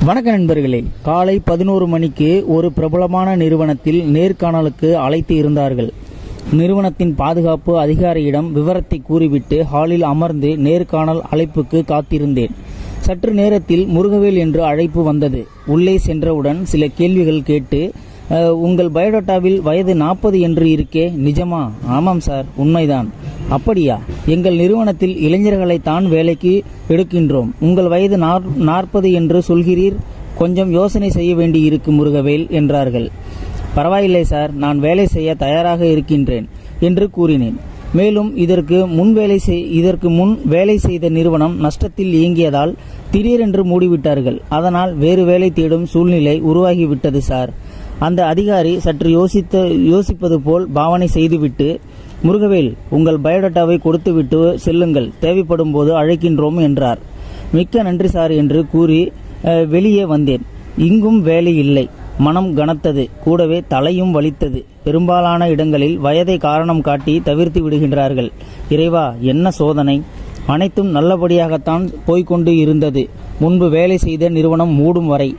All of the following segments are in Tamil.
வணக்க நண்பர்களே, காலை 11 மணிக்கு ஒரு பிரபலமான நிறுவனத்தில் நேர்காணலுக்கு அழைத்து இருந்தார்கள். நிறுவனத்தின் பாதுகாப்பு அதிகாரியிடம் விவரத்தை கூறிவிட்டு ஹாலில் அமர்ந்து நேர்காணல் அழைப்புக்கு காத்திருந்தேன். சற்று நேரத்தில் முருகவேல் என்று அழைப்பு வந்தது. உள்ளே சென்றவுடன் சில கேள்விகள் கேட்டு, உங்கள் பயோடேட்டாவில் வயது 40 என்று இருக்கே, நிஜமா? ஆமாம் சார், உண்மைதான். அப்படியா? எங்கள் நிறுவனத்தில் இளைஞர்களை தான் வேலைக்கு எடுக்கின்றோம். உங்கள் வயது 40 என்று சொல்கிறீர். கொஞ்சம் யோசனை செய்ய வேண்டி இருக்கு முருகவேல் என்றார்கள். பரவாயில்லை சார், நான் வேலை செய்ய தயாராக இருக்கின்றேன் என்று கூறினேன். மேலும் இதற்கு முன் வேலை செய்த நிறுவனம் நஷ்டத்தில் இயங்கியதால் திடீரென்று மூடிவிட்டார்கள். அதனால் வேறு வேலை தேடும் சூழ்நிலை உருவாகிவிட்டது சார். அந்த அதிகாரி சற்று யோசிப்பது போல் பாவனை செய்துவிட்டு, முருகவேல், உங்கள் பயோடேட்டாவை கொடுத்துவிட்டு செல்லுங்கள், தேவைப்படும் போது அழைக்கின்றோம் என்றார். மிக்க நன்றி சார் என்று கூறி வெளியே வந்தேன். இங்கும் வேலை இல்லை. மனம் கனத்தது, கூடவே தலையும் வலித்தது. பெரும்பாலான இடங்களில் வயதை காரணம் காட்டி தவிர்த்து விடுகின்றார்கள். இறைவா, என்ன சோதனை! அனைத்தும் நல்லபடியாகத்தான் போய்கொண்டு இருந்தது. முன்பு வேலை செய்த நிறுவனம் மூடும் வரை.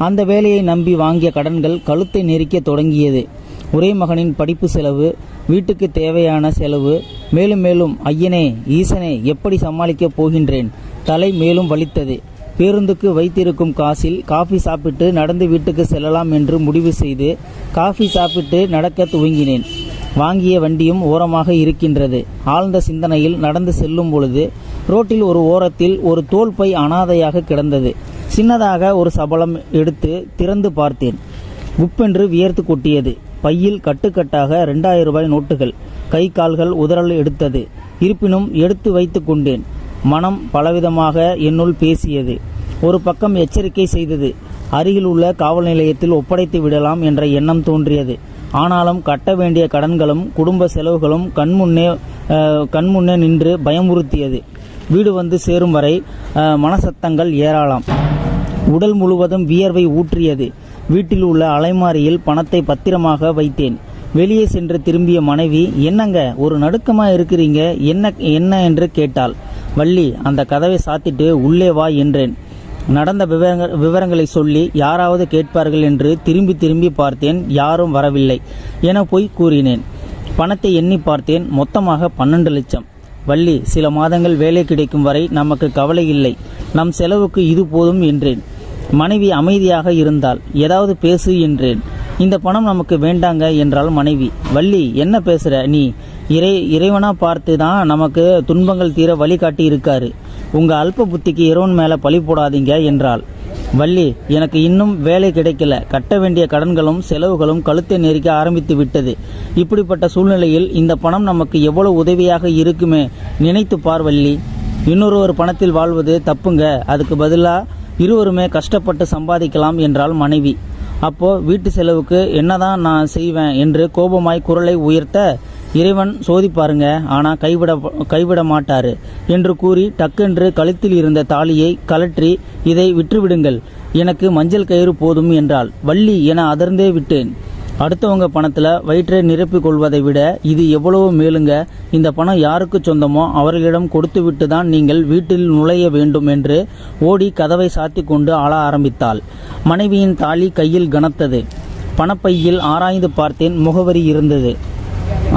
அந்த வேலையை நம்பி வாங்கிய கடன்கள் கழுத்தை நெரிக்க தொடங்கியது. ஒரே மகனின் படிப்பு செலவு, வீட்டுக்கு தேவையான செலவு, மேலும் மேலும் ஐயனே ஈசனே, எப்படி சமாளிக்கப் போகின்றேன்? தலை மேலும் வலித்தது. பேருந்துக்கு வைத்திருக்கும் காசில் காஃபி சாப்பிட்டு நடந்து வீட்டுக்கு செல்லலாம் என்று முடிவு செய்து காஃபி சாப்பிட்டு நடக்க துவங்கினேன். வாங்கிய வண்டியும் ஓரமாக இருக்கின்றது. ஆழ்ந்த சிந்தனையில் நடந்து செல்லும் பொழுது ரோட்டில் ஒரு ஓரத்தில் ஒரு தோல் பை அனாதையாக கிடந்தது. சின்னதாக ஒரு சபலம் எடுத்து திறந்து பார்த்தேன். உப்பென்று வியர்த்து கொட்டியது. பையில் கட்டுக்கட்டாக 2000 ரூபாய் நோட்டுகள். கை கால்கள் உதறல் எடுத்தது. இருப்பினும் எடுத்து வைத்து கொண்டேன். மனம் பலவிதமாக என்னுள் பேசியது. ஒரு பக்கம் எச்சரிக்கை செய்தது. அருகில் உள்ள காவல் நிலையத்தில் ஒப்படைத்து விடலாம் என்ற எண்ணம் தோன்றியது. ஆனாலும் கட்ட வேண்டிய கடன்களும் குடும்ப செலவுகளும் கண்முன்னே நின்று பயமுறுத்தியது. வீடு வந்து சேரும் வரை மனசத்தங்கள் ஏராளம். உடல் முழுவதும் வியர்வை ஊற்றியது. வீட்டில் உள்ள அலைமாரியில் பணத்தை பத்திரமாக வைத்தேன். வெளியே சென்று திரும்பிய மனைவி, என்னங்க ஒரு நடுக்கமா இருக்கிறீங்க, என்ன என்று கேட்டாள். வள்ளி, அந்த கதவை சாத்திட்டு உள்ளே வா என்றேன். நடந்த விவரங்களை சொல்லி யாராவது கேட்பார்கள் என்று திரும்பி பார்த்தேன். யாரும் வரவில்லை என போய் கூறினேன். பணத்தை எண்ணி பார்த்தேன். மொத்தமாக 12 லட்சம். வள்ளி, சில மாதங்கள் வேலை கிடைக்கும் வரை நமக்கு கவலை இல்லை, நம் செலவுக்கு இது போதும் என்றேன். மனைவி அமைதியாக இருந்தால். ஏதாவது பேசு என்றேன். இந்த பணம் நமக்கு வேண்டாங்க என்றால் மனைவி. வள்ளி, என்ன பேசுற நீ? இறைவனா பார்த்து தான் நமக்கு துன்பங்கள் தீர வழிகாட்டி இருக்காரு. உங்க அல்ப புத்திக்கு இறைவன் மேல பழி போடாதீங்க என்றாள். வள்ளி, எனக்கு இன்னும் வேலை கிடைக்கல. கட்ட வேண்டிய கடன்களும் செலவுகளும் கழுத்தை நெரிக்க ஆரம்பித்து விட்டது. இப்படிப்பட்ட சூழ்நிலையில் இந்த பணம் நமக்கு எவ்வளவு உதவியாக இருக்குமே, நினைத்து பார் வள்ளி. இன்னொரு பணத்தில் வாழ்வது தப்புங்க. அதுக்கு பதிலாக இருவருமே கஷ்டப்பட்டு சம்பாதிக்கலாம் என்றால் மனைவி. அப்போ வீட்டு செலவுக்கு என்னதான் நான் செய்வேன் என்று கோபமாய் குரலை உயர்த்த, இறைவன் சோதிப்பாருங்க, ஆனா கைவிட மாட்டாரு என்று கூறி டக்கென்று கழுத்தில் இருந்த தாலியை கலற்றி, இதை விற்றுவிடுங்கள், எனக்கு மஞ்சள் கயிறு போதும் என்றாள். வள்ளி என அதிர்ந்தே விட்டேன். அடுத்தவங்க பணத்துல வயிற்றை நிரப்பிக் கொள்வதை விட இது எவ்வளவு மேலுங்க. இந்த பணம் யாருக்கு சொந்தமோ அவர்களிடம் கொடுத்துவிட்டு தான் நீங்கள் வீட்டில் நுழைய வேண்டும் என்று ஓடி கதவை சாத்தி கொண்டு அழ ஆரம்பித்தாள். மனைவியின் தாலி கையில் கனத்தது. பணப்பையில் ஆராய்ந்து பார்த்தேன். முகவரி இருந்தது.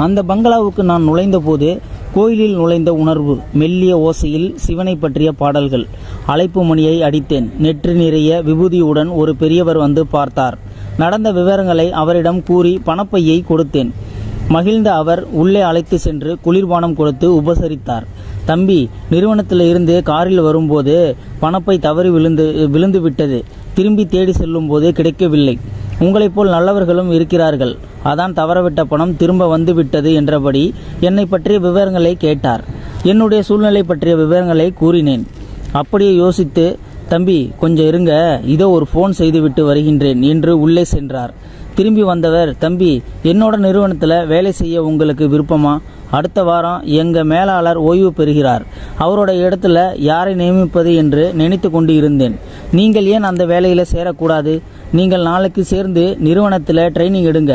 அந்த பங்களாவுக்கு நான் நுழைந்த போது கோயிலில் நுழைந்த உணர்வு. மெல்லிய ஓசையில் சிவனை பற்றிய பாடல்கள். அழைப்பு மணியை அடித்தேன். நெற்றி நிறைய விபூதியுடன் ஒரு பெரியவர் வந்து பார்த்தார். நடந்த விவரங்களை அவரிடம் கூறி பணப்பையை கொடுத்தேன். மகிழ்ந்த அவர் உள்ளே அழைத்து சென்று குளிர்பானம் கொடுத்து உபசரித்தார். தம்பி, நிறுவனத்தில் இருந்து காரில் வரும்போது பணப்பை தவறி விழுந்து விட்டது. திரும்பி தேடி செல்லும் போது கிடைக்கவில்லை. உங்களைப் போல் நல்லவர்களும் இருக்கிறார்கள். அதான் தவறவிட்ட பணம் திரும்ப வந்து விட்டது என்றபடி என்னை பற்றிய விவரங்களை கேட்டார். என்னுடைய சூழ்நிலை பற்றிய விவரங்களை கூறினேன். அப்படியே யோசித்து, தம்பி கொஞ்சம் இருங்க, இதோ ஒரு போன் செய்துவிட்டு வருகின்றேன் என்று உள்ளே சென்றார். திரும்பி வந்தவர், தம்பி, என்னோட நிறுவனத்தில் வேலை செய்ய உங்களுக்கு விருப்பமா? அடுத்த வாரம் எங்க மேலாளர் ஓய்வு பெறுகிறார். அவரோட இடத்துல யாரை நியமிப்பது என்று நினைத்து கொண்டு இருந்தேன். நீங்கள் ஏன் அந்த வேலையில் சேரக்கூடாது? நீங்கள் நாளைக்கு சேர்ந்து நிறுவனத்தில் ட்ரைனிங் எடுங்க.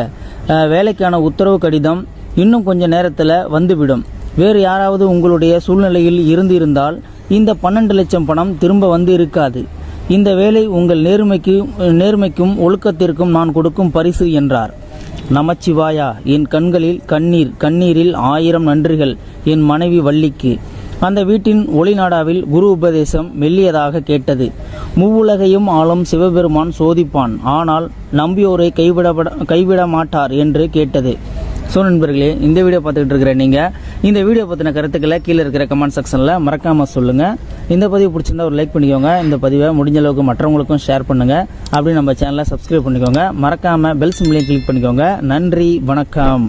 வேலைக்கான உத்தரவு கடிதம் இன்னும் கொஞ்ச நேரத்தில் வந்துவிடும். வேறு யாராவது உங்களுடைய சூழ்நிலையில் இருந்தால் இந்த 12 லட்சம் பணம் திரும்ப வந்து இருக்காது. இந்த வேலை உங்கள் நேர்மைக்கும் ஒழுக்கத்திற்கும் நான் கொடுக்கும் பரிசு என்றார். நமச்சிவாயா, என் கண்களில் கண்ணீரில் 1000 நன்றிகள் என் மனைவி வள்ளிக்கு. அந்த வீட்டின் ஒளிநாடாவில் குரு உபதேசம் மெல்லியதாக கேட்டது. மூவுலகையும் ஆளும் சிவபெருமான் சோதிப்பான், ஆனால் நம்பியோரை கைவிட மாட்டார் என்று கேட்டது. ஸோ நண்பர்களே, இந்த வீடியோ பார்த்துக்கிட்டு இருக்கிற நீங்கள் இந்த வீடியோ பற்றின கருத்துக்களை கீழே இருக்கிற கமெண்ட் செக்ஷனில் மறக்காமல் சொல்லுங்கள். இந்த பதிவு பிடிச்சிருந்தா ஒரு லைக் பண்ணிக்கோங்க. இந்த பதிவை முடிஞ்ச அளவுக்கு மற்றவங்களுக்கும் ஷேர் பண்ணுங்கள். அப்படி நம்ம சேனலை சப்ஸ்கிரைப் பண்ணிக்கோங்க. மறக்காமல் பெல் சிம்பளையும் கிளிக் பண்ணிக்கோங்க. நன்றி, வணக்கம்.